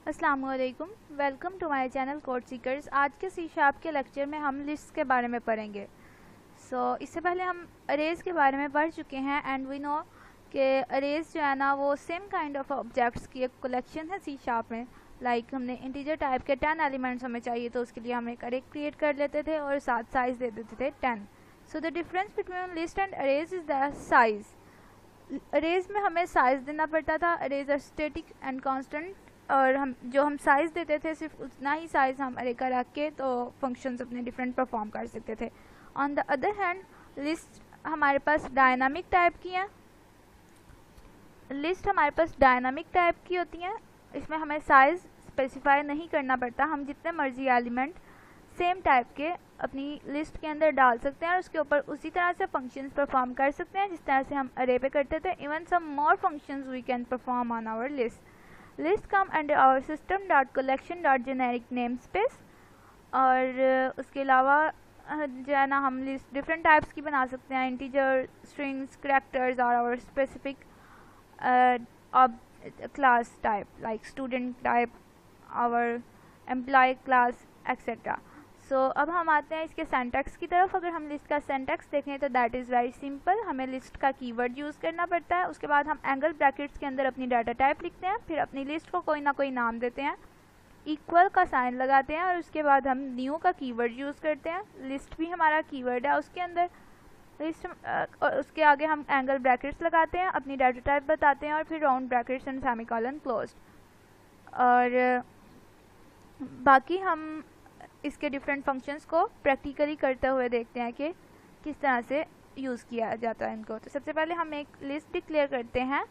अस्सलामुअलैकुम, welcome to my channel code seekers. आज के सी शार्प के लेक्चर में हम लिस्ट के बारे में पढ़ेंगे। इससे पहले हम अरेज के बारे में पढ़ चुके हैं एंड वी नो कि अरेज जो है ना वो सेम काइंड ऑफ ऑब्जेक्ट्स की एक कलेक्शन है सी शार्प में। लाइक हमने इंटीजर टाइप के 10 एलिमेंट्स हमें चाहिए तो उसके लिए हम एक अरे क्रिएट कर लेते थे और साथ साइज दे देते थे 10। So the difference between list and arrays is the size. Arrays में हमें साइज देना पड़ता था, arrays are static and constant, और हम साइज़ देते थे सिर्फ उतना ही साइज़ हम अरे का रख के तो फंक्शंस अपने डिफरेंट परफॉर्म कर सकते थे। On the other hand list हमारे पास डायनामिक टाइप की हैं। लिस्ट हमारे पास डायनामिक टाइप की होती हैं। इसमें हमें साइज़ स्पेसिफाई नहीं करना पड़ता, हम जितने मर्जी एलिमेंट सेम टाइप के अपनी लिस्ट के अंदर डाल सकते हैं और उसके ऊपर उसी तरह से फंक्शंस परफॉर्म कर सकते हैं जिस तरह से हम अरे पे करते थे। Even some more functions we can perform on our list. List come under our system dot collection dot generic name space. और उसके अलावा जो है ना हम लिस्ट डिफरेंट टाइप्स की बना सकते हैं। इंटीजर, स्ट्रिंग्स, करैक्टर्स और our specific class type like student type, our employee class etcetera. अब हम आते हैं इसके सिंटैक्स की तरफ। अगर हम लिस्ट का सिंटैक्स देखें तो दैट इज़ वेरी सिंपल। हमें लिस्ट का कीवर्ड यूज़ करना पड़ता है, उसके बाद हम एंगल ब्रैकेट्स के अंदर अपनी डाटा टाइप लिखते हैं, फिर अपनी लिस्ट को कोई ना कोई नाम देते हैं, इक्वल का साइन लगाते हैं और उसके बाद हम न्यू का कीवर्ड यूज़ करते हैं। लिस्ट भी हमारा कीवर्ड है उसके अंदर। लिस्ट और उसके आगे हम एंगल ब्रैकेट्स लगाते हैं, अपनी डाटा टाइप बताते हैं और फिर round brackets and semicolon closed. और बाकी हम इसके डिफरेंट फंक्शंस को प्रैक्टिकली करते हुए देखते हैं कि किस तरह से यूज़ किया जाता है इनको। तो सबसे पहले हम एक लिस्ट डिक्लेयर करते हैं।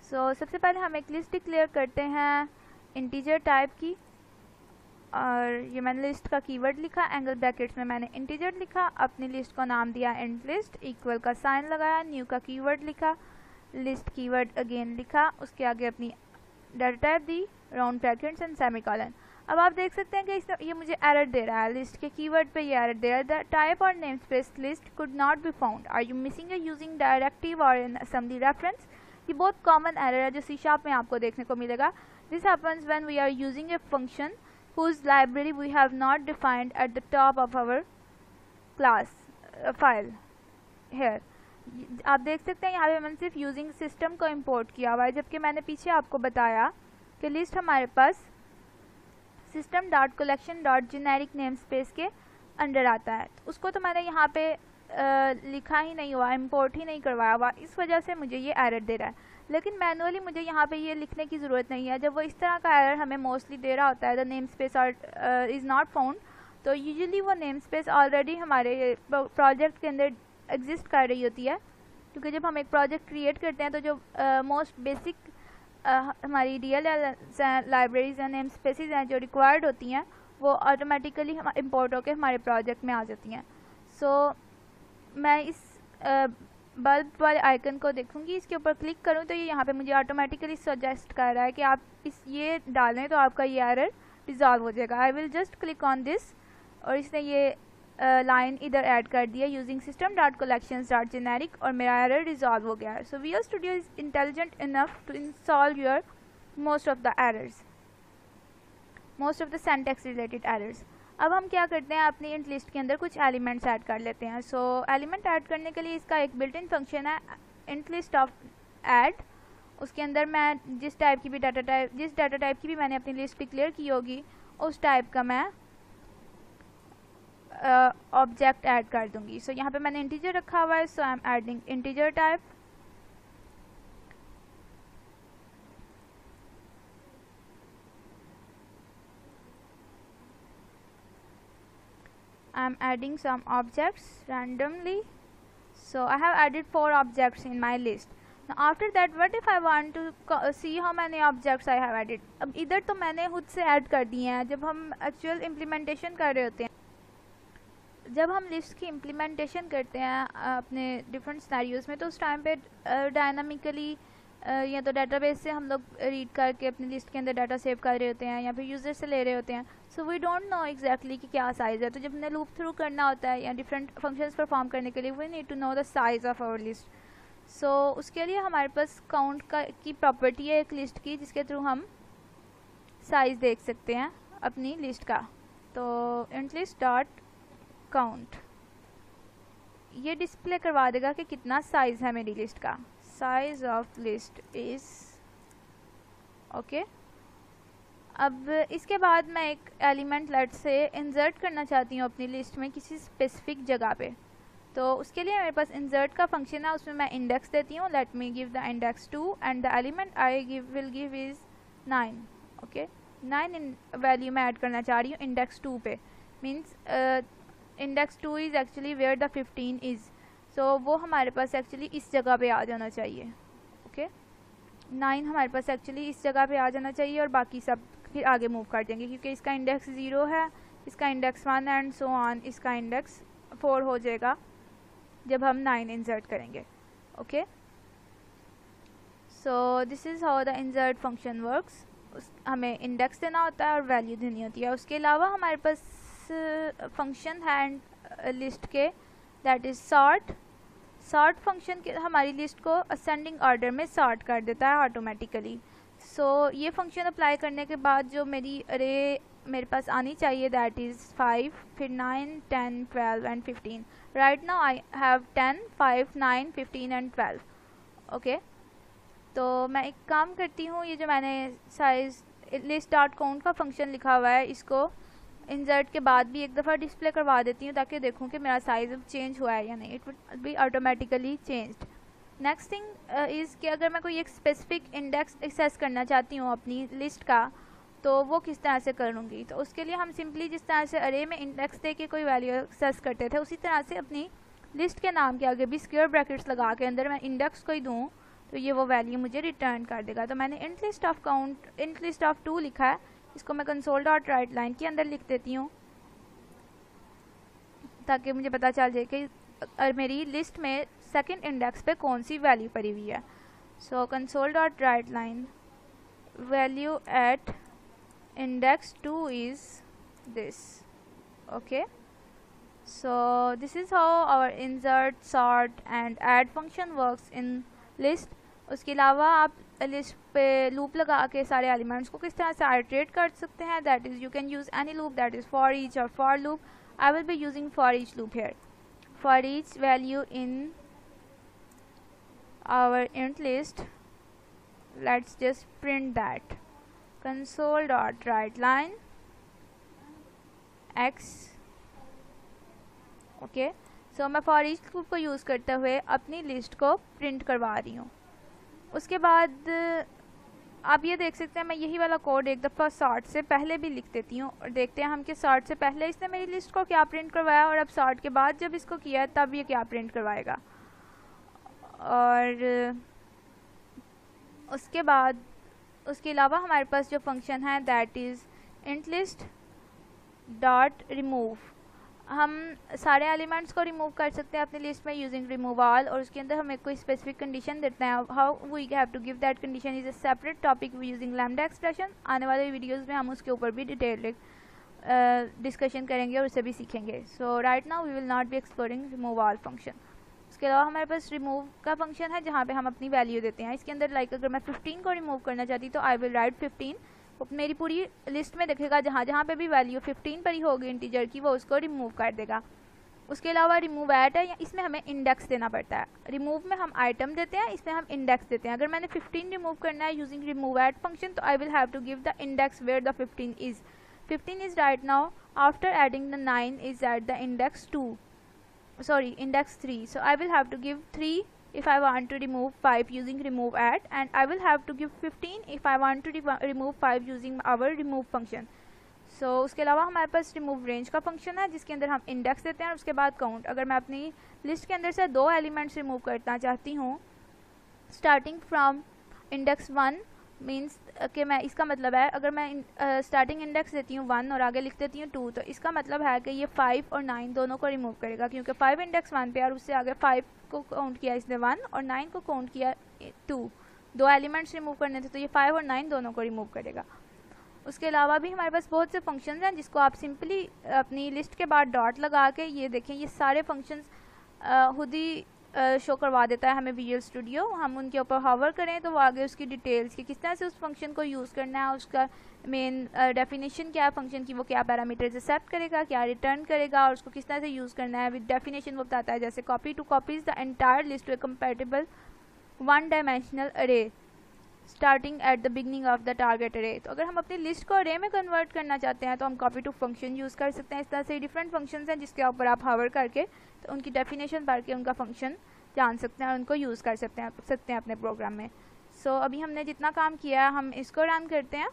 सबसे पहले हम एक लिस्ट डिक्लेयर करते हैं इंटीजर टाइप की, और ये मैंने लिस्ट का कीवर्ड लिखा, एंगल ब्रैकेट्स में मैंने इंटीजर लिखा, अपनी लिस्ट को नाम दिया इंट लिस्ट, इक्वल का साइन लगाया, न्यू का कीवर्ड लिखा, लिस्ट कीवर्ड अगेन लिखा, उसके आगे अपनी data type the, round brackets and semicolon. अब आप देख सकते हैं कि ये मुझे एरर दे रहा है, लिस्ट के कीवर्ड पे ये एरर दे रहा है। The type or name space list could not be found, are you missing a using directive or an assembly reference. ये बहुत कॉमन एरर है जो सी शार्प में आपको देखने को मिलेगा। This happens when we are using a function whose library we have not defined at the top of our class file here। आप देख सकते हैं यहाँ पे मैंने सिर्फ यूजिंग सिस्टम को इंपोर्ट किया हुआ है, जबकि मैंने पीछे आपको बताया कि लिस्ट हमारे पास system dot collection dot generic name space के अंडर आता है। उसको तो मैंने यहाँ पे लिखा ही नहीं हुआ, इंपोर्ट ही नहीं करवाया हुआ, इस वजह से मुझे ये एरर दे रहा है। लेकिन मैनुअली मुझे यहाँ पे ये लिखने की ज़रूरत नहीं है। जब वो इस तरह का एरर हमें मोस्टली दे रहा होता है, द नेम स्पेस और इज़ नॉट फाउंड, तो यूजुअली वो नेम स्पेस ऑलरेडी हमारे प्रोजेक्ट के अंदर एग्जिस्ट कर रही होती है। क्योंकि जब हम एक प्रोजेक्ट क्रिएट करते हैं तो जो मोस्ट बेसिक हमारी DLL लाइब्रेरीज या नेम स्पेसिस हैं जो रिक्वायर्ड होती हैं वो ऑटोमेटिकली हम इम्पोर्ट होकर हमारे प्रोजेक्ट में आ जाती हैं। मैं इस बल्ब वाले आइकन को देखूंगी, इसके ऊपर क्लिक करूं तो ये यहाँ पे मुझे ऑटोमेटिकली सजेस्ट कर रहा है कि आप ये डालें तो आपका ये एरर रिजॉल्व हो जाएगा। I will just click on this, और इसने ये लाइन इधर ऐड कर दिया using system dot collections dot generic, और मेरा एरर रिजॉल्व हो गया है। So visual studio is intelligent enough to solve your most of the errors, most of the syntax related errors. अब हम क्या करते हैं, अपनी इंट लिस्ट के अंदर कुछ एलिमेंट्स ऐड कर लेते हैं। एलिमेंट ऐड करने के लिए इसका एक बिल्ट इन फंक्शन है इंट लिस्ट ऑफ ऐड। उसके अंदर मैं जिस डाटा टाइप की भी मैंने अपनी लिस्ट डिक्लेयर की होगी उस टाइप का मैं ऑब्जेक्ट ऐड कर दूंगी। यहाँ पे मैंने इंटीजर रखा हुआ है, I am adding integer type. I am adding some objects randomly. So I have added 4 objects in my list. Now after that, what if I want to see how many objects I have added? अब इधर तो मैंने खुद से add कर दिए हैं। जब हम एक्चुअल इम्प्लीमेंटेशन कर रहे होते हैं, जब हम लिस्ट की इम्प्लीमेंटेशन करते हैं अपने डिफरेंट सिनेरियोज में, तो उस टाइम पे डायनामिकली या तो डेटाबेस से हम लोग रीड करके अपनी लिस्ट के अंदर डाटा सेव कर रहे होते हैं या फिर यूज़र से ले रहे होते हैं। So we don't know exactly कि क्या साइज़ है। तो जब हमने लूप थ्रू करना होता है या डिफरेंट फंक्शंस परफॉर्म करने के लिए we need to know the size of our list. उसके लिए हमारे पास काउंट की प्रॉपर्टी है एक लिस्ट की, जिसके थ्रू हम साइज़ देख सकते हैं अपनी लिस्ट का। तो इंट लिस्ट डॉट काउंट ये डिस्प्ले करवा देगा कि कितना साइज़ है मेरी लिस्ट का। Size of list is okay. अब इसके बाद मैं एक एलिमेंट लेट से इंसर्ट करना चाहती हूँ अपनी लिस्ट में किसी स्पेसिफिक जगह पे। तो उसके लिए मेरे पास इंसर्ट का फंक्शन है, उसमें मैं इंडेक्स देती हूँ। Let me give the index 2 and the element I will give is 9। Okay, 9 value मैं ऐड करना चाह रही हूँ इंडेक्स 2 पे। Means index 2 is actually where the 15 is. So वो हमारे पास एक्चुअली इस जगह पे आ जाना चाहिए। ओके, 9 हमारे पास एक्चुअली इस जगह पे आ जाना चाहिए और बाकी सब फिर आगे मूव कर देंगे, क्योंकि इसका इंडेक्स 0 है, इसका इंडेक्स 1 एंड सो ऑन, इसका इंडेक्स 4 हो जाएगा जब हम 9 इंसर्ट करेंगे। Okay, so this is how the insert function works. हमें इंडेक्स देना होता है और वैल्यू देनी होती है। उसके अलावा हमारे पास फंक्शन है लिस्ट के, that is sort. Sort function के हमारी लिस्ट को असेंडिंग ऑर्डर में सॉर्ट कर देता है ऑटोमेटिकली। ये फंक्शन अप्लाई करने के बाद जो मेरी अरे मेरे पास आनी चाहिए दैट इज़ 5, फिर 9, 10, 12 and 15। Right now I have 10, 5, 9, 15 and 12। Okay, तो मैं एक काम करती हूँ, ये जो मैंने साइज लिस्ट डॉट काउंट का फंक्शन लिखा हुआ है इसको इंसर्ट के बाद भी एक दफ़ा डिस्प्ले करवा देती हूँ ताकि देखूँ कि मेरा साइज़ अब चेंज हुआ है या नहीं। It will be automatically changed. Next thing is कि अगर मैं कोई एक स्पेसिफिक इंडेक्स एक्सेस करना चाहती हूँ अपनी लिस्ट का, तो वो किस तरह से करूँगी। तो उसके लिए हम सिंपली जिस तरह से अरे में इंडेक्स दे के कोई वैल्यू एक्सेस करते थे, उसी तरह से अपनी लिस्ट के नाम के आगे भी स्क्वायर ब्रैकेट्स लगा के अंदर मैं इंडेक्स को ही दूँ तो ये वो वैल्यू मुझे रिटर्न कर देगा। तो मैंने int list of count, int list of 2 लिखा है, इसको मैं कंसोल डॉट राइट लाइन के अंदर लिख देती हूँ ताकि मुझे पता चल जाए कि मेरी लिस्ट में सेकंड इंडेक्स पे कौन सी वैल्यू पड़ी हुई है। So console dot write line value at index 2 is this. Okay, so this is how our insert, sort and add function works in list. उसके अलावा आप लिस्ट पे लूप लगा के सारे एलिमेंट्स को किस तरह से आइटरेट कर सकते हैं, that is you can use any loop, that is for each और for loop. I will be using for each loop here. For each value in our int list, let's just print that. Console dot write line x। Okay, so मैं for each loop को use करते हुए अपनी list को print करवा रही हूँ। उसके बाद आप ये देख सकते हैं मैं यही वाला कोड एक दफ़ा सॉर्ट से पहले भी लिख देती हूँ और देखते हैं हम कि सॉर्ट से पहले इसने मेरी लिस्ट को क्या प्रिंट करवाया और अब सॉर्ट के बाद जब इसको किया तब ये क्या प्रिंट करवाएगा। और उसके बाद उसके अलावा हमारे पास जो फंक्शन है that is int list dot remove. हम सारे एलिमेंट्स को रिमूव कर सकते हैं अपनी लिस्ट में यूजिंग रिमूव ऑल, और उसके अंदर हमें कोई स्पेसिफिक कंडीशन देते हैं। How we have to give that condition is a separate topic using lambda expression. आने वाले वीडियोज़ में हम उसके ऊपर भी डिटेल डिस्कशन करेंगे और उसे भी सीखेंगे। So right now we will not be exploring remove all function. उसके अलावा हमारे पास रिमूव का फंक्शन है जहाँ पे हम अपनी वैल्यू देते हैं। इसके अंदर लाइक अगर मैं 15 को रिमूव करना चाहती तो आई विल राइट 15, वो मेरी पूरी लिस्ट में देखेगा जहाँ जहाँ पे भी वैल्यू 15 पर ही होगी इंटीजर की, वो उसको रिमूव कर देगा। उसके अलावा रिमूव ऐट है, इसमें हमें इंडेक्स देना पड़ता है। रिमूव में हम आइटम देते हैं, इसमें हम इंडेक्स देते हैं। अगर मैंने 15 रिमूव करना है यूजिंग रिमूव ऐट फंक्शन तो I will have to give the index where the 15 is. 15 is right now after adding the 9 is at the index 2, sorry index 3. So I will have to give 3 if I want to remove 5 using remove at, and I will have to give 15 if I want to remove 5 using our remove function. So उसके अलावा हमारे पास remove range का function है जिसके अंदर हम index देते हैं और उसके बाद काउंट। अगर मैं अपनी लिस्ट के अंदर से 2 एलिमेंट्स रिमूव करना चाहती हूँ स्टार्टिंग फ्रॉम इंडेक्स 1 मीन्स कि मैं इसका मतलब है अगर मैं स्टार्टिंग इंडेक्स देती हूँ 1 और आगे लिख देती हूँ 2 तो इसका मतलब है कि ये 5 और 9 दोनों को रिमूव करेगा, क्योंकि 5 इंडेक्स 1 पे और उससे आगे 5 को काउंट किया इसने 1 और 9 को काउंट किया 2। 2 एलिमेंट्स रिमूव करने थे तो ये 5 और 9 दोनों को रिमूव करेगा। उसके अलावा भी हमारे पास बहुत से फंक्शंस हैं जिसको आप सिंपली अपनी लिस्ट के बाद डॉट लगा के, ये देखें ये सारे फंक्शंस खुद ही शो करवा देता है हमें विजुअल स्टूडियो। हम उनके ऊपर हॉवर करें तो वो आगे उसकी डिटेल्स की किस तरह से उस फंक्शन को यूज़ करना है, उसका मेन डेफिनेशन क्या है फंक्शन की, वो क्या पैरामीटर्स एक्सेप्ट करेगा, क्या रिटर्न करेगा और उसको किस तरह से यूज़ करना है। विद डेफिनेशन वो बताता है जैसे copy to copies the entire list to a compatible one dimensional array starting at the beginning of the target array. तो अगर हम अपनी लिस्ट को अरे में कन्वर्ट करना चाहते हैं तो हम कॉपी टू फंक्शन यूज़ कर सकते हैं। इस तरह से डिफरेंट फंक्शंस हैं जिसके ऊपर आप हॉवर करके तो उनकी डेफिनेशन पढ़ के उनका फंक्शन जान सकते हैं और उनको यूज़ कर सकते हैं अपने प्रोग्राम में। सो अभी हमने जितना काम किया है हम इसको रन करते हैं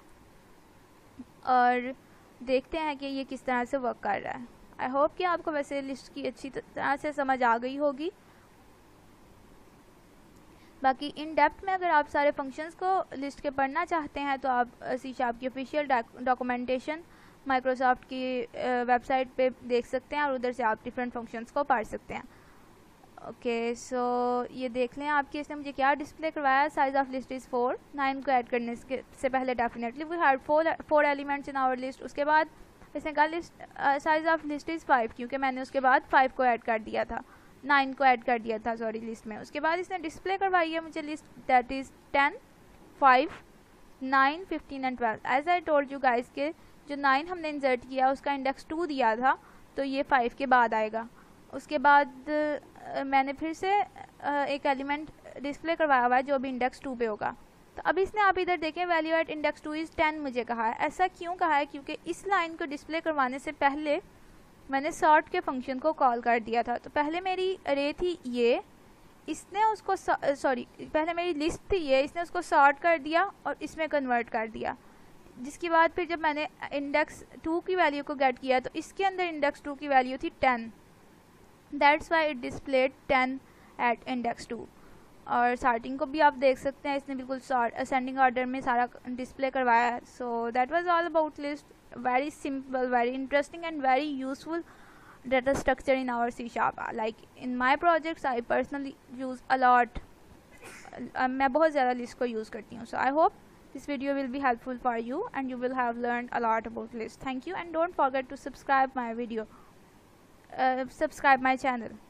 और देखते हैं कि ये किस तरह से वर्क कर रहा है। आई होप कि आपको वैसे लिस्ट की अच्छी तरह से समझ आ गई होगी। बाकी इन डेप्थ में अगर आप सारे फंक्शंस को लिस्ट के पढ़ना चाहते हैं तो आप सी शार्प की ऑफिशियल डॉक्यूमेंटेशन माइक्रोसॉफ्ट की वेबसाइट पे देख सकते हैं और उधर से आप डिफरेंट फंक्शंस को पढ़ सकते हैं। ओके सो ये देख लें आपके इसने मुझे क्या डिस्प्ले करवाया। Size of list is 4। 9 को ऐड करने से पहले definitely we had 4 elements in our list. उसके बाद इसने कहा list size of list is 5 क्योंकि मैंने उसके बाद 5 को ऐड कर दिया था, 9 को ऐड कर दिया था सॉरी लिस्ट में। उसके बाद इसने डिस्प्ले करवाई है मुझे list that is 10, 5, 9, 15 and 12। As I told you guys के जो 9 हमने इंसर्ट किया उसका इंडेक्स 2 दिया था तो ये 5 के बाद आएगा। उसके बाद मैंने फिर से एक एलिमेंट डिस्प्ले करवाया हुआ है जो अभी इंडेक्स 2 पे होगा। तो अभी इसने आप इधर देखें वैल्यू एट इंडेक्स 2 इज़ 10 मुझे कहा है। ऐसा क्यों कहा है? क्योंकि इस लाइन को डिस्प्ले करवाने से पहले मैंने सॉर्ट के फंक्शन को कॉल कर दिया था। तो पहले मेरी अरे थी ये, इसने उसको सॉरी पहले मेरी लिस्ट थी ये, इसने उसको सॉर्ट कर दिया और इसमें कन्वर्ट कर दिया। जिसके बाद फिर जब मैंने इंडेक्स 2 की वैल्यू को गेट किया तो इसके अंदर इंडेक्स 2 की वैल्यू थी 10। That's why it displayed 10 at index 2। और सॉर्टिंग को भी आप देख सकते हैं इसने बिल्कुल असेंडिंग ऑर्डर में सारा डिस्प्ले करवाया है। So that was all about list. Very simple, very interesting and very useful data structure in our C Sharp. Like in my projects I personally use a lot. मैं बहुत ज़्यादा list को use करती हूँ। So I hope this video will be helpful for you and you will have learned a lot about list. Thank you and don't forget to subscribe my video. Subscribe my channel.